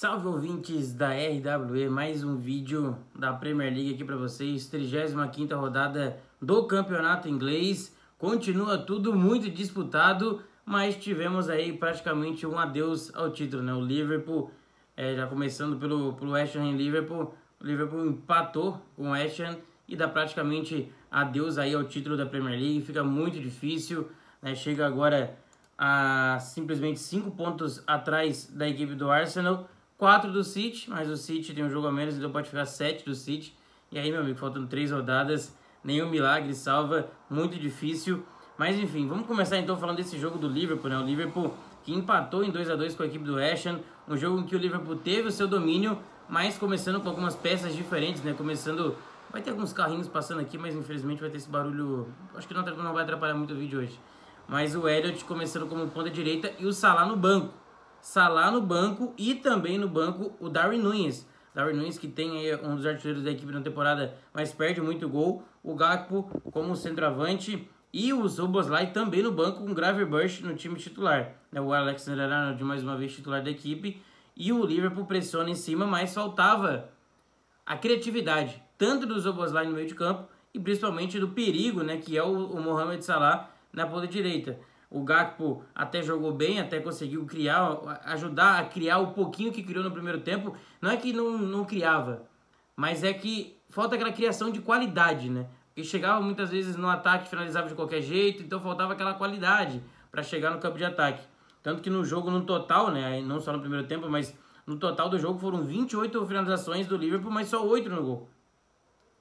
Salve ouvintes da RWE, mais um vídeo da Premier League aqui para vocês, 35ª rodada do campeonato inglês, continua tudo muito disputado, mas tivemos aí praticamente um adeus ao título, né? O Liverpool, já começando pelo West Ham Liverpool, o Liverpool empatou com o West Ham e dá praticamente adeus aí ao título da Premier League, fica muito difícil, né? Chega agora a simplesmente 5 pontos atrás da equipe do Arsenal, 4 do City, mas o City tem um jogo a menos, então pode ficar 7 do City. E aí, meu amigo, faltando 3 rodadas, nenhum milagre salva, muito difícil. Mas enfim, vamos começar então falando desse jogo do Liverpool, né? O Liverpool que empatou em 2-2 com a equipe do West Ham, um jogo em que o Liverpool teve o seu domínio, mas começando com algumas peças diferentes, né? Começando, vai ter alguns carrinhos passando aqui, mas infelizmente vai ter esse barulho, acho que não vai atrapalhar muito o vídeo hoje. Mas o Elliott começando como ponta direita e o Salah no banco. Salah no banco e também no banco o Darwin Núñez. Darwin Núñez que tem aí um dos artilheiros da equipe na temporada, mas perde muito gol. O Gakpo como centroavante e o Szoboszlai também no banco com o Gravenberch no time titular. O Alexander-Arnold mais uma vez titular da equipe. E o Liverpool pressiona em cima, mas faltava a criatividade, tanto do Szoboszlai no meio de campo e principalmente do perigo, né, que é o Mohamed Salah na ponta direita. O Gakpo até jogou bem, até conseguiu ajudar a criar o pouquinho que criou no primeiro tempo. Não é que não criava, mas é que falta aquela criação de qualidade, né? Porque chegava muitas vezes no ataque, finalizava de qualquer jeito, então faltava aquela qualidade para chegar no campo de ataque. Tanto que no jogo, no total, né, não só no primeiro tempo, mas no total do jogo foram 28 finalizações do Liverpool, mas só 8 no gol.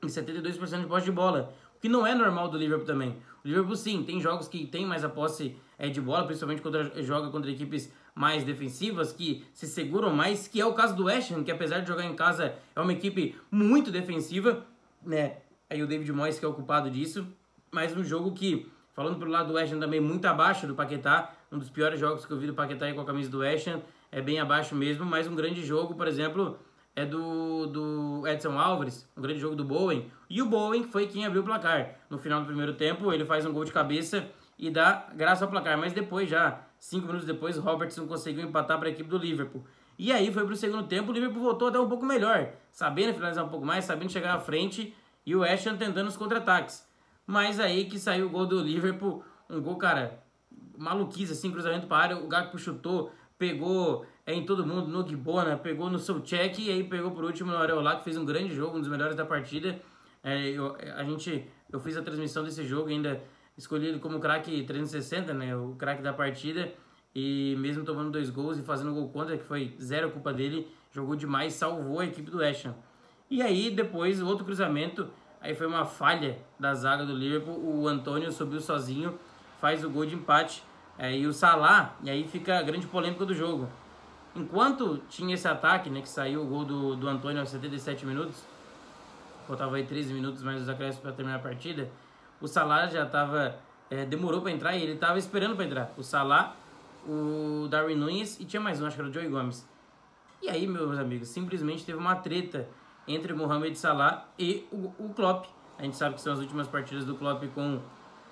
E 72% de posse de bola, o que não é normal do Liverpool também. O Liverpool sim, tem jogos que tem mais a posse de bola, principalmente quando joga contra equipes mais defensivas, que se seguram mais, que é o caso do West Ham, que apesar de jogar em casa é uma equipe muito defensiva, né? Aí o David Moyes que é o culpado disso, mas um jogo que, falando pelo lado do West Ham também, muito abaixo do Paquetá, um dos piores jogos que eu vi do Paquetá aí com a camisa do West Ham, é bem abaixo mesmo, mas um grande jogo, por exemplo, é do Edson Álvares, um grande jogo do Bowen, e o Bowen foi quem abriu o placar. No final do primeiro tempo, ele faz um gol de cabeça e dá graça ao placar, mas depois já, 5 minutos depois, o Robertson conseguiu empatar para a equipe do Liverpool. E aí foi para o segundo tempo, o Liverpool voltou até um pouco melhor, sabendo finalizar um pouco mais, sabendo chegar à frente, e o West Ham tentando os contra-ataques. Mas aí que saiu o gol do Liverpool, um gol, cara, maluquice, assim, cruzamento para a área, o Gakpo chutou, pegou em todo mundo, no Gbona, pegou no Souček e aí pegou por último no Areola, que fez um grande jogo, um dos melhores da partida. Eu fiz a transmissão desse jogo, ainda escolhi ele como craque 360, né, o craque da partida, e mesmo tomando 2 gols e fazendo gol contra, que foi zero culpa dele, jogou demais, salvou a equipe do West Ham. E aí depois, outro cruzamento, aí foi uma falha da zaga do Liverpool, o Antônio subiu sozinho, faz o gol de empate, e o Salah, e aí fica a grande polêmica do jogo. Enquanto tinha esse ataque, né, que saiu o gol do Antônio aos 77 minutos, faltava aí 13 minutos mais os acréscimos para terminar a partida, o Salah já estava, demorou para entrar e ele estava esperando para entrar. O Salah, o Darwin Núñez e tinha mais um, acho que era o Joey Gomes. E aí, meus amigos, simplesmente teve uma treta entre o Mohamed Salah e o Klopp. A gente sabe que são as últimas partidas do Klopp com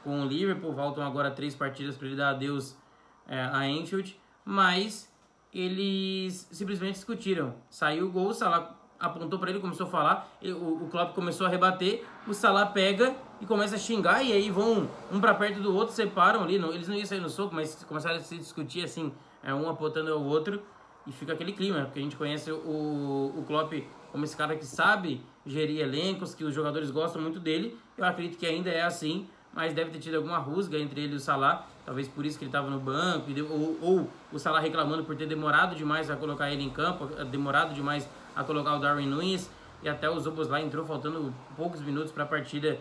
o Liverpool, faltam agora 3 partidas para ele dar adeus a Anfield, mas eles simplesmente discutiram. Saiu o gol, o Salah apontou para ele, começou a falar, o Klopp começou a rebater, o Salah pega e começa a xingar, e aí vão um para perto do outro, separam ali, eles não iam sair no soco, mas começaram a se discutir assim, um apontando ao outro, e fica aquele clima, porque a gente conhece o Klopp como esse cara que sabe gerir elencos, que os jogadores gostam muito dele. Eu acredito que ainda é assim, mas deve ter tido alguma rusga entre ele e o Salah, talvez por isso que ele estava no banco, ou o Salah reclamando por ter demorado demais a colocar ele em campo, demorado demais a colocar o Darwin Núñez, e até o Szoboszlai entrou faltando poucos minutos para a partida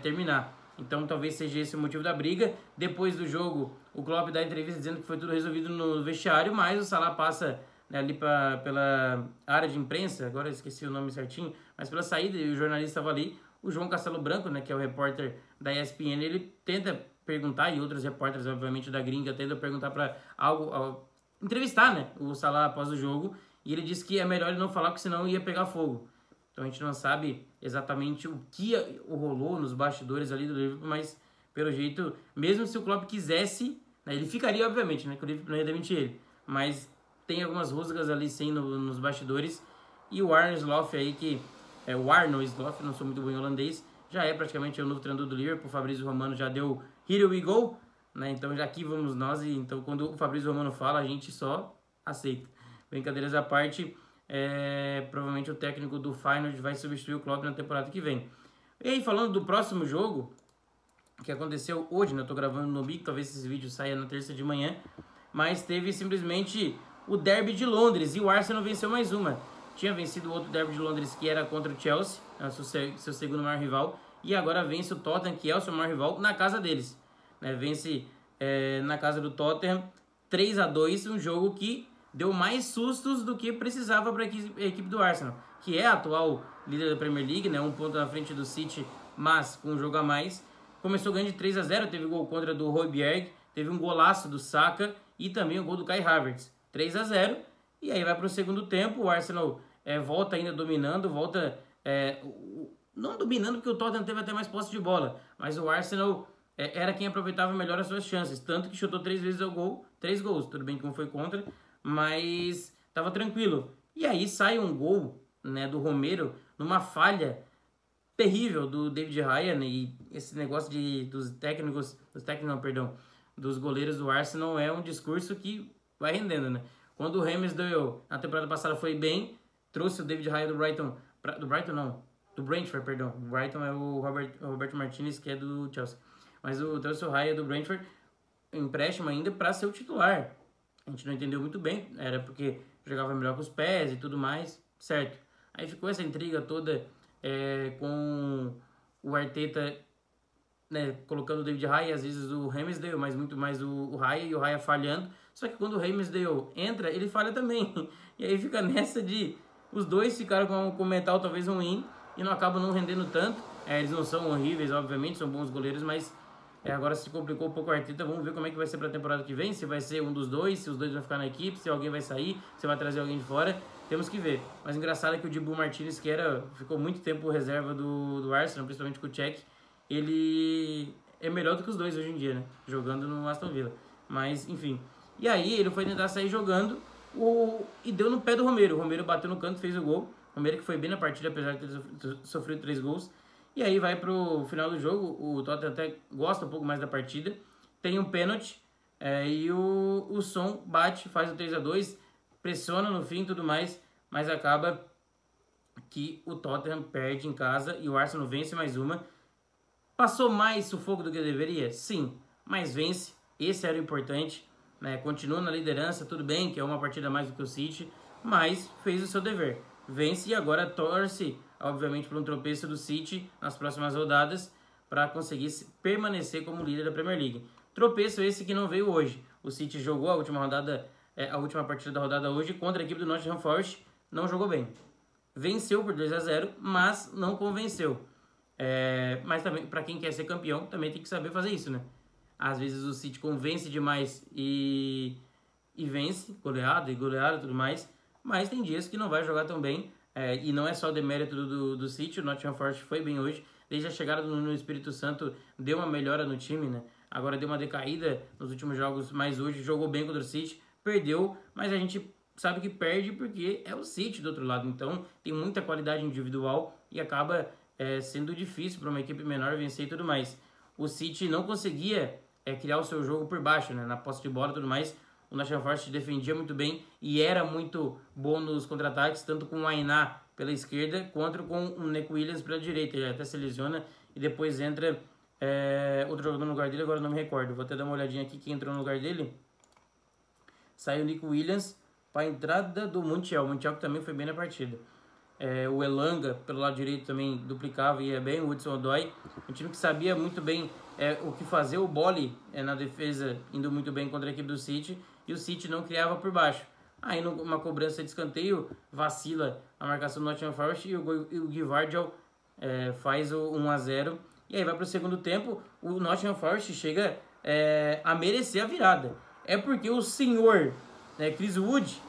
terminar. Então talvez seja esse o motivo da briga. Depois do jogo, o Klopp dá entrevista dizendo que foi tudo resolvido no vestiário, mas o Salah passa, né, ali pela área de imprensa, agora eu esqueci o nome certinho, mas pela saída, e o jornalista estava ali, o João Castelo Branco, né, que é o repórter da ESPN, ele tenta perguntar, e outros repórteres, obviamente, da gringa, tentam perguntar para entrevistar, né, o Salah após o jogo, e ele disse que é melhor ele não falar, porque senão ia pegar fogo. Então a gente não sabe exatamente o que rolou nos bastidores ali do Liverpool, mas pelo jeito, mesmo se o Klopp quisesse, né, ele ficaria, obviamente, né, que o Liverpool não ia demitir ele, mas tem algumas rusgas ali sim nos bastidores. E o Arne Slot aí, que é o Arno Slot, não sou muito bom em holandês, já é praticamente o novo treinador do Liverpool. O Fabrício Romano já deu here we go, né? Então já aqui vamos nós. E então quando o Fabrício Romano fala, a gente só aceita. Brincadeiras à parte, provavelmente o técnico do Feyenoord vai substituir o Klopp na temporada que vem. E aí, falando do próximo jogo, que aconteceu hoje, né? Eu tô gravando no domingo, talvez esse vídeo saia na terça de manhã, mas teve simplesmente o derby de Londres e o Arsenal venceu mais uma. Tinha vencido o outro derby de Londres, que era contra o Chelsea, seu segundo maior rival, e agora vence o Tottenham, que é o seu maior rival, na casa deles. Né? Vence na casa do Tottenham 3-2, um jogo que deu mais sustos do que precisava para a equipe do Arsenal, que é a atual líder da Premier League, né? Um ponto na frente do City, mas com um jogo a mais. Começou ganhando de 3-0, teve gol contra do Højbjerg, teve um golaço do Saka e também o gol do Kai Havertz. 3-0, e aí vai para o segundo tempo, o Arsenal volta ainda dominando, não dominando porque o Tottenham teve até mais posse de bola, mas o Arsenal era quem aproveitava melhor as suas chances, tanto que chutou 3 vezes ao gol, 3 gols, tudo bem que um foi contra, mas estava tranquilo. E aí sai um gol, né, do Romero numa falha terrível do David Raya, né? E esse negócio dos goleiros do Arsenal é um discurso que vai rendendo, né? Quando o Ramsdale na temporada passada foi bem, trouxe o David Raya do Brentford, perdão. O Brighton é o Roberto Martinez, que é do Chelsea. Mas trouxe o Raya do Brentford, empréstimo ainda, para ser o titular. A gente não entendeu muito bem, era porque jogava melhor com os pés e tudo mais, certo? Aí ficou essa intriga toda com o Arteta, né, colocando o David Raya, às vezes o Ramsdale, mas muito mais o Raya, e o Raya falhando. Só que quando o Ramsdale entra, ele falha também. E aí fica nessa de os dois ficaram com o mental talvez ruim e não acabam não rendendo tanto. Eles não são horríveis, obviamente, são bons goleiros, mas agora se complicou um pouco o Arteta. Vamos ver como é que vai ser para a temporada que vem, se vai ser um dos dois, se os dois vão ficar na equipe, se alguém vai sair, se vai trazer alguém de fora. Temos que ver. Mas engraçado é que o Dibu Martinez, que ficou muito tempo reserva do Arsenal, principalmente com o Cech, ele é melhor do que os dois hoje em dia, né? Jogando no Aston Villa. Mas, enfim. E aí ele foi tentar sair jogando e deu no pé do Romero. O Romero bateu no canto, fez o gol. O Romero que foi bem na partida, apesar de ter sofrido 3 gols. E aí vai pro final do jogo. O Tottenham até gosta um pouco mais da partida. Tem um pênalti. E o Son bate, faz o 3-2. Pressiona no fim e tudo mais. Mas acaba que o Tottenham perde em casa e o Arsenal vence mais uma. Passou mais sufoco do que deveria? Sim, mas vence. Esse era o importante. Né? Continua na liderança, tudo bem, que é uma partida a mais do que o City, mas fez o seu dever. Vence e agora torce, obviamente, por um tropeço do City nas próximas rodadas para conseguir permanecer como líder da Premier League. Tropeço esse que não veio hoje. O City jogou a última partida da rodada hoje contra a equipe do Nottingham Forest, não jogou bem. Venceu por 2-0, mas não convenceu. Mas também, para quem quer ser campeão, também tem que saber fazer isso, né? Às vezes o City convence demais e vence, goleada e tudo mais, mas tem dias que não vai jogar tão bem, e não é só o demérito do City. O Nottingham Forest foi bem hoje, desde a chegada do Nuno Espírito Santo deu uma melhora no time, né? Agora deu uma decaída nos últimos jogos, mas hoje jogou bem contra o City, perdeu, mas a gente sabe que perde porque é o City do outro lado, então tem muita qualidade individual e acaba sendo difícil para uma equipe menor vencer e tudo mais. O City não conseguia criar o seu jogo por baixo, né? Na posse de bola e tudo mais. O Nottingham Forest defendia muito bem e era muito bom nos contra-ataques, tanto com o Ainá pela esquerda, quanto com o Neco Williams pela direita. Ele até se lesiona e depois entra outro jogador no lugar dele, agora não me recordo. Vou até dar uma olhadinha aqui quem entrou no lugar dele. Saiu o Nico Williams para a entrada do Montiel. O Montiel que também foi bem na partida. O Elanga, pelo lado direito, também duplicava e ia bem. O Hudson-Odoi, um time que sabia muito bem o que fazer. O Boly na defesa, indo muito bem contra a equipe do City. E o City não criava por baixo. Aí, numa cobrança de escanteio, vacila a marcação do Nottingham Forest e o Gvardiol faz o 1-0. E aí vai para o segundo tempo, o Nottingham Forest chega a merecer a virada. É porque o senhor Chris Wood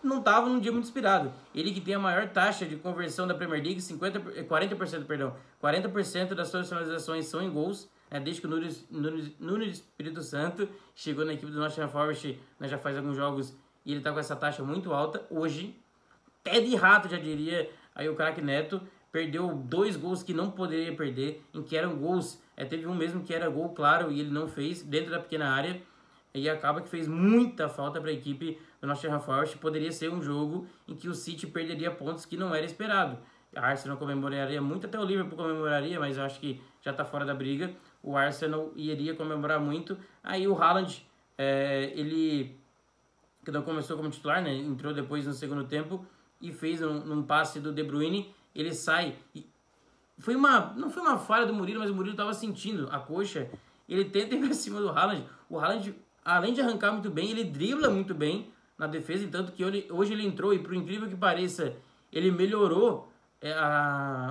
não estava num dia muito inspirado. Ele que tem a maior taxa de conversão da Premier League, 40% das suas finalizações são em gols, desde que o Nuno Espírito Santo chegou na equipe do Nottingham Forest, já faz alguns jogos e ele tá com essa taxa muito alta. Hoje, pé de rato, já diria aí o craque Neto, perdeu 2 gols que não poderia perder, em que eram gols, teve um mesmo que era gol claro e ele não fez, dentro da pequena área, e acaba que fez muita falta para a equipe do Nottingham Forest. Poderia ser um jogo em que o City perderia pontos que não era esperado. A Arsenal comemoraria muito, até o Liverpool comemoraria, mas eu acho que já está fora da briga. O Arsenal iria comemorar muito. Aí o Haaland, ele que não começou como titular, né? Entrou depois no segundo tempo e fez num passe do De Bruyne. Ele sai. Não foi uma falha do Murilo, mas o Murilo estava sentindo a coxa. Ele tenta ir para cima do Haaland. O Haaland, além de arrancar muito bem, ele dribla muito bem na defesa. E tanto que hoje ele entrou e, por incrível que pareça, ele melhorou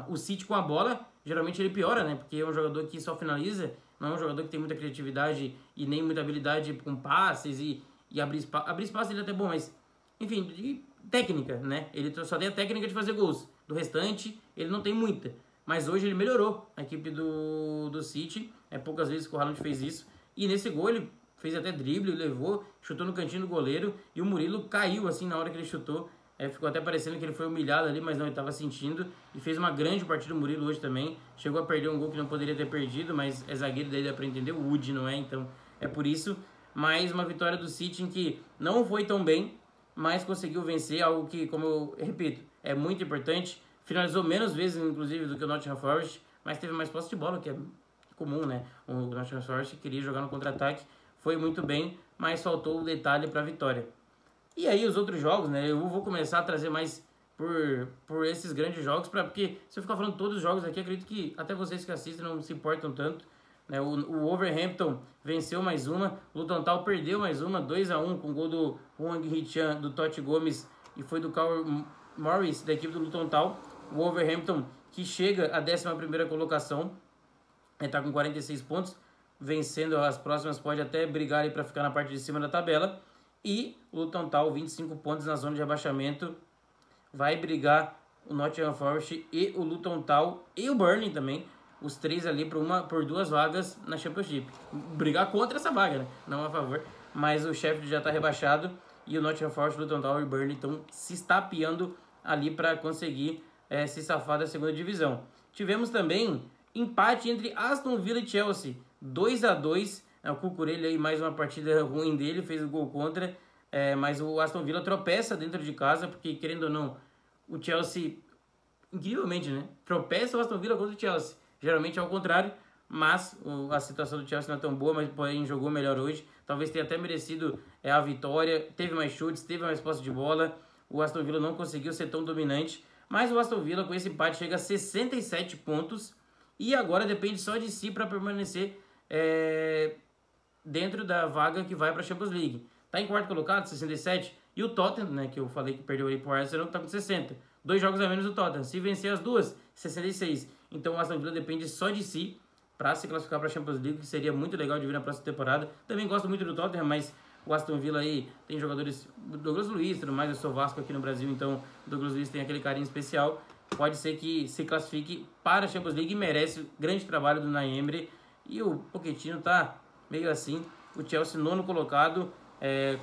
o City com a bola. Geralmente ele piora, né? Porque é um jogador que só finaliza. Não é um jogador que tem muita criatividade e nem muita habilidade com passes e abrir espaço. Abrir espaço ele é até bom, mas... Enfim, de técnica, né? Ele só tem a técnica de fazer gols. Do restante, ele não tem muita. Mas hoje ele melhorou a equipe do City. É poucas vezes que o Haaland fez isso. E nesse gol ele fez até drible, levou, chutou no cantinho do goleiro. E o Murilo caiu assim na hora que ele chutou. Ficou até parecendo que ele foi humilhado ali, mas não, ele estava sentindo. E fez uma grande partida o Murilo hoje também. Chegou a perder um gol que não poderia ter perdido, mas é zagueiro, daí dá para entender. O Wood não é, então é por isso. Mais uma vitória do City em que não foi tão bem, mas conseguiu vencer, algo que, como eu repito, é muito importante. Finalizou menos vezes, inclusive, do que o Nottingham Forest, mas teve mais posse de bola, que é comum, né? O Nottingham Forest queria jogar no contra-ataque, foi muito bem, mas faltou o detalhe para a vitória. E aí os outros jogos, né? Eu vou começar a trazer mais por esses grandes jogos, porque se eu ficar falando todos os jogos aqui, acredito que até vocês que assistem não se importam tanto. Né? O Wolverhampton venceu mais uma, o Luton Town perdeu mais uma, 2-1 com o gol do Hwang Hee-chan, do Totti Gomes e foi do Carl Morris, da equipe do Luton Town. O Wolverhampton que chega à 11ª colocação, está com 46 pontos, vencendo as próximas pode até brigar para ficar na parte de cima da tabela. E o Luton Town, 25 pontos na zona de rebaixamento, vai brigar o Nottingham Forest e o Luton Town e o Burnley também, os três ali por 2 vagas na Championship. Brigar contra essa vaga, né? Não a favor. Mas o Sheffield já está rebaixado e o Nottingham Forest, Luton Town e Burnley estão se estapeando ali para conseguir se safar da segunda divisão. Tivemos também empate entre Aston Villa e Chelsea, 2-2. O Cucurella aí, mais uma partida ruim dele, fez o gol contra. Mas o Aston Villa tropeça dentro de casa, porque querendo ou não, o Chelsea, incrivelmente, né? Tropeça o Aston Villa contra o Chelsea. Geralmente é ao contrário, mas a situação do Chelsea não é tão boa, mas porém jogou melhor hoje. Talvez tenha até merecido a vitória, teve mais chutes, teve mais posse de bola. O Aston Villa não conseguiu ser tão dominante, mas o Aston Villa com esse empate chega a 67 pontos e agora depende só de si para permanecer dentro da vaga que vai para a Champions League. Está em quarto colocado, 67, e o Tottenham, né, que eu falei que perdeu aí para o Arsenal, está com 60. 2 jogos a menos do Tottenham. Se vencer as duas, 66. Então o Aston Villa depende só de si para se classificar para a Champions League, que seria muito legal de ver na próxima temporada. Também gosto muito do Tottenham, mas o Aston Villa aí tem jogadores, Douglas Luiz, tudo mais. Eu sou Vasco aqui no Brasil, então o Douglas Luiz tem aquele carinho especial. Pode ser que se classifique para a Champions League e merece o grande trabalho do Unai Emery. E o Pochettino tá meio assim. O Chelsea, 9º colocado,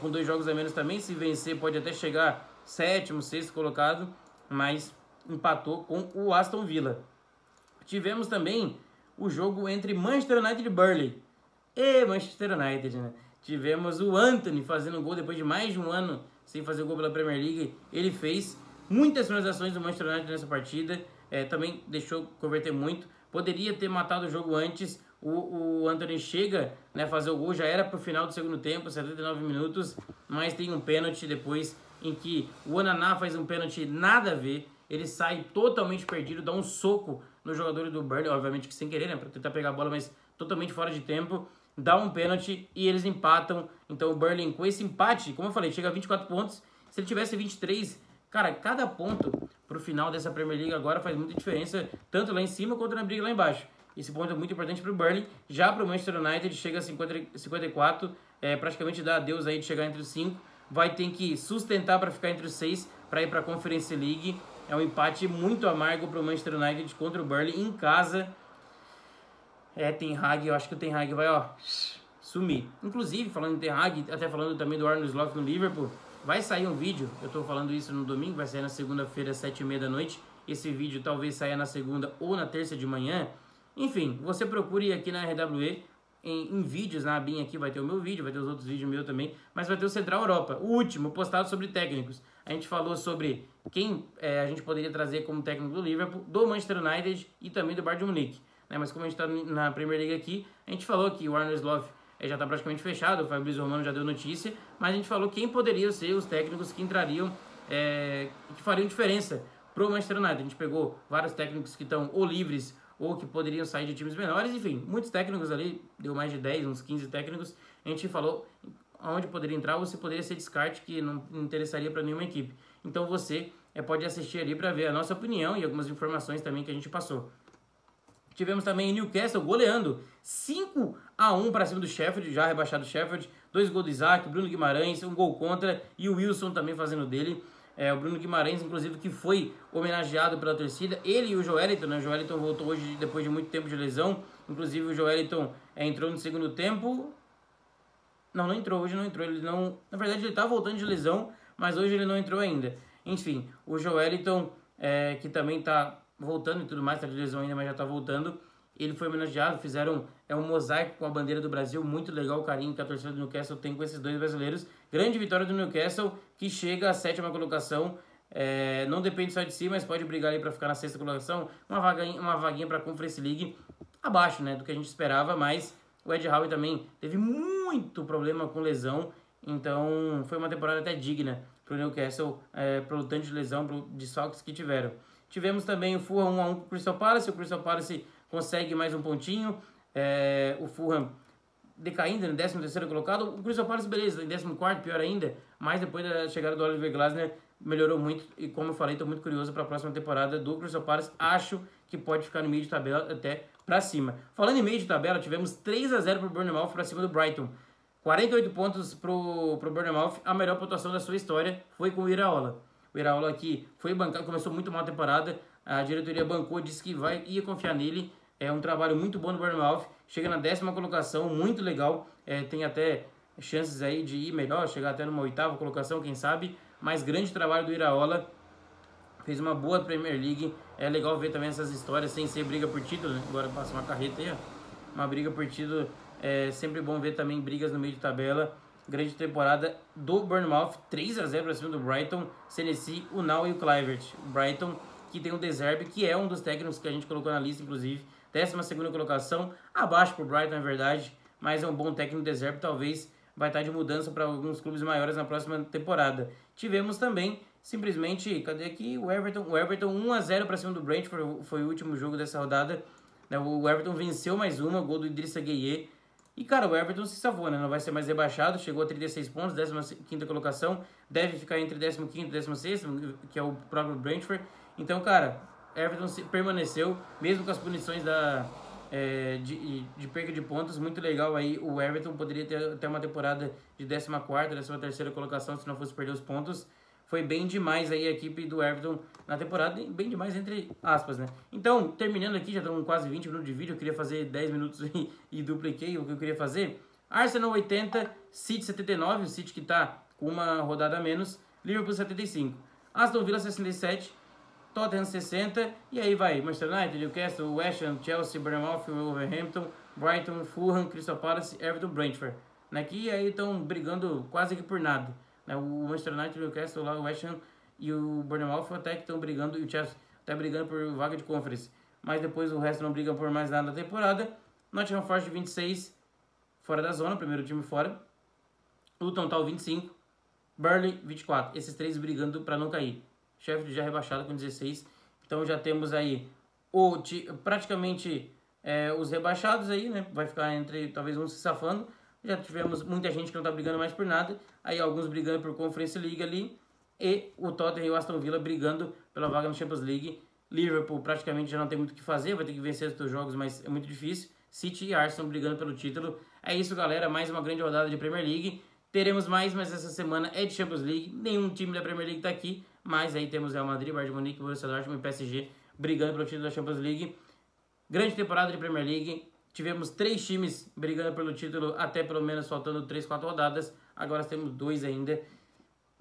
com 2 jogos a menos também. Se vencer, pode até chegar 7º, 6º colocado, mas empatou com o Aston Villa. Tivemos também o jogo entre Manchester United e Burnley. E Manchester United, né? Tivemos o Antony fazendo gol depois de mais de um ano sem fazer gol pela Premier League. Ele fez muitas finalizações do Manchester United nessa partida. Também deixou converter muito. Poderia ter matado o jogo antes. O Antony chega, né, fazer o gol. Já era para o final do segundo tempo, 79 minutos. Mas tem um pênalti depois em que o Onaná faz um pênalti nada a ver. Ele sai totalmente perdido, dá um soco no jogador do Burnley, obviamente que sem querer, né, para tentar pegar a bola, mas totalmente fora de tempo. Dá um pênalti e eles empatam. Então o Burnley, com esse empate, como eu falei, chega a 24 pontos. Se ele tivesse 23, cara, cada ponto pro final dessa Premier League agora faz muita diferença, tanto lá em cima quanto na briga lá embaixo. Esse ponto é muito importante pro Burnley. Já pro Manchester United chega a 54, praticamente dá adeus aí de chegar entre os 5. Vai ter que sustentar para ficar entre os 6 para ir para a Conference League. É um empate muito amargo para o Manchester United contra o Burnley em casa. Ten Hag, eu acho que o Ten Hag vai sumir. Inclusive, falando em Ten Hag, até falando também do Arne Slot no Liverpool, vai sair um vídeo, eu tô falando isso no domingo, vai sair na segunda-feira, às 7h30 da noite. Esse vídeo talvez saia na segunda ou na terça de manhã. Enfim, você procure aqui na RWE, em vídeos, na abinha aqui vai ter o meu vídeo, vai ter os outros vídeos meus também, mas vai ter o Central Europa, o último, postado sobre técnicos. A gente falou sobre quem a gente poderia trazer como técnico do Liverpool, do Manchester United e também do Bayern de Munique. Né? Mas como a gente está na Premier League aqui, a gente falou que o Arne Slot já está praticamente fechado, o Fabrício Romano já deu notícia, mas a gente falou quem poderiam ser os técnicos que entrariam, que fariam diferença para o Manchester United. A gente pegou vários técnicos que estão ou livres ou que poderiam sair de times menores, enfim, muitos técnicos ali, deu mais de 10, uns 15 técnicos, a gente falou aonde poderia entrar ou se poderia ser descarte, que não interessaria para nenhuma equipe. Então você pode assistir ali para ver a nossa opinião e algumas informações também que a gente passou. Tivemos também o Newcastle goleando 5-1 para cima do Sheffield, já rebaixado o Sheffield, 2 gols do Isaac, Bruno Guimarães, 1 gol contra e o Wilson também fazendo dele. O Bruno Guimarães, inclusive, que foi homenageado pela torcida. Ele e o Joelinton, né? O Joelinton voltou hoje depois de muito tempo de lesão. Inclusive, o Joelinton entrou no segundo tempo. Não entrou, hoje não entrou. Ele não... Na verdade, ele tá voltando de lesão, mas hoje ele não entrou ainda. Enfim, o Joelinton, que também tá voltando e tudo mais, tá de lesão ainda, mas já tá voltando. Ele foi homenageado, fizeram um mosaico com a bandeira do Brasil, muito legal o carinho que a torcida do Newcastle tem com esses dois brasileiros. Grande vitória do Newcastle, que chega à 7ª colocação, não depende só de si, mas pode brigar aí para ficar na 6ª colocação, uma vaguinha para a Conference League, abaixo, né, do que a gente esperava, mas o Ed Howe também teve muito problema com lesão, então foi uma temporada até digna para o Newcastle, pelo tanto de lesão, pelo desfalques que tiveram. Tivemos também o Fulham 1-1 com o Crystal Palace consegue mais um pontinho, o Fulham decaindo, no 13º colocado, o Crystal Palace beleza, em 14º, pior ainda, mas depois da chegada do Oliver Glasner melhorou muito e como eu falei, estou muito curioso para a próxima temporada do Crystal Palace, acho que pode ficar no meio de tabela até para cima. Falando em meio de tabela, tivemos 3-0 para o Bournemouth para cima do Brighton, 48 pontos para o Bournemouth, a melhor pontuação da sua história foi com o Iraola. O Iraola aqui foi bancado, começou muito mal a temporada, a diretoria bancou, disse que ia confiar nele. É um trabalho muito bom no Bournemouth, chega na 10ª colocação, muito legal, tem até chances aí de ir melhor, chegar até numa 8ª colocação, quem sabe, mas grande trabalho do Iraola, fez uma boa Premier League, é legal ver também essas histórias sem ser briga por título, né? Agora passa uma carreta aí, ó. Uma briga por título, é sempre bom ver também brigas no meio de tabela, grande temporada do Bournemouth, 3-0 para cima do Brighton, Senesi, o Now e o Kluivert. O Brighton que tem o De Zerbi, que é um dos técnicos que a gente colocou na lista, inclusive, 12ª colocação, abaixo para o Brighton, é verdade, mas é um bom técnico. De Zerbi, talvez vai estar de mudança para alguns clubes maiores na próxima temporada. Tivemos também, simplesmente, cadê aqui? O Everton 1-0 para cima do Brentford, foi o último jogo dessa rodada. O Everton venceu mais uma, o gol do Idrissa Gueye. E, cara, o Everton se salvou, né? Não vai ser mais rebaixado, chegou a 36 pontos, 15ª colocação, deve ficar entre 15º e 16º, que é o próprio Brentford. Então, cara, Everton permaneceu, mesmo com as punições de perca de pontos, muito legal aí. O Everton poderia ter até uma temporada de 14ª, 13ª colocação, se não fosse perder os pontos. Foi bem demais aí a equipe do Everton na temporada, bem demais entre aspas, né? Então, terminando aqui, já estão quase 20 minutos de vídeo, eu queria fazer 10 minutos e dupliquei o que eu queria fazer. Arsenal 80, City 79, o City que tá com uma rodada a menos, Liverpool 75, Aston Villa 67, Tottenham 60, e aí vai Manchester United, Newcastle, West Ham, Chelsea, Bournemouth, Wolverhampton, Brighton, Fulham, Crystal Palace, Everton, Brentford. Né? Que aí estão brigando quase que por nada. Né? O Manchester United, o Newcastle, lá, o West Ham e o Bournemouth até que estão brigando, e o Chelsea está brigando por vaga de Conference. Mas depois o resto não briga por mais nada na temporada. Nottingham Forest 26, fora da zona, primeiro time fora. Luton Town 25, Burnley 24. Esses três brigando para não cair. Sheffield já rebaixado com 16. Então já temos aí praticamente os rebaixados aí, né? Vai ficar entre talvez um se safando. Já tivemos muita gente que não está brigando mais por nada. Aí alguns brigando por Conference League ali. E o Tottenham e o Aston Villa brigando pela vaga no Champions League. Liverpool praticamente já não tem muito o que fazer. Vai ter que vencer os seus jogos, mas é muito difícil. City e Arsenal brigando pelo título. É isso, galera. Mais uma grande rodada de Premier League. Teremos mais, mas essa semana é de Champions League. Nenhum time da Premier League está aqui. Mas aí temos Real Madrid, Bayern de Munique, Borussia Dortmund e PSG brigando pelo título da Champions League. Grande temporada de Premier League. Tivemos 3 times brigando pelo título até pelo menos faltando 3, 4 rodadas. Agora temos 2 ainda.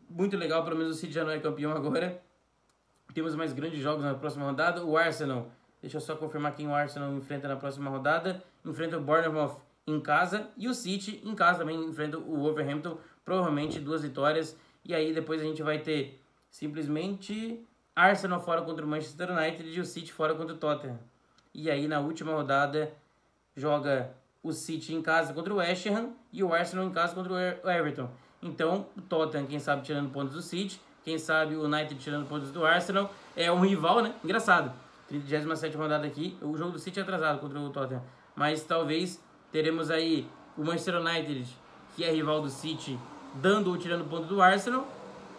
muito legal, pelo menos o City já não é campeão agora. Temos mais grandes jogos na próxima rodada. O Arsenal, deixa eu só confirmar quem o Arsenal enfrenta na próxima rodada. Enfrenta o Bournemouth em casa e o City em casa também enfrenta o Wolverhampton. Provavelmente 2 vitórias. E aí depois a gente vai ter simplesmente Arsenal fora contra o Manchester United e o City fora contra o Tottenham. E aí na última rodada joga o City em casa contra o West Ham e o Arsenal em casa contra o Everton. Então o Tottenham, quem sabe, tirando pontos do City, quem sabe o United tirando pontos do Arsenal, é um rival, né? Engraçado. 37ª rodada aqui, o jogo do City é atrasado contra o Tottenham. Mas talvez teremos aí o Manchester United, que é rival do City, dando ou tirando ponto do Arsenal,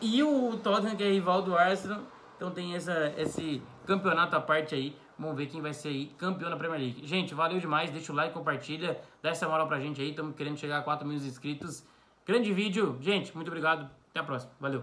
e o Tottenham, que é rival do Arsenal. Então tem esse campeonato à parte aí. Vamos ver quem vai ser aí campeão da Premier League. Gente, valeu demais. Deixa o like, compartilha. Dá essa moral pra gente aí. Estamos querendo chegar a 4.000 inscritos. Grande vídeo. Gente, muito obrigado. Até a próxima. Valeu.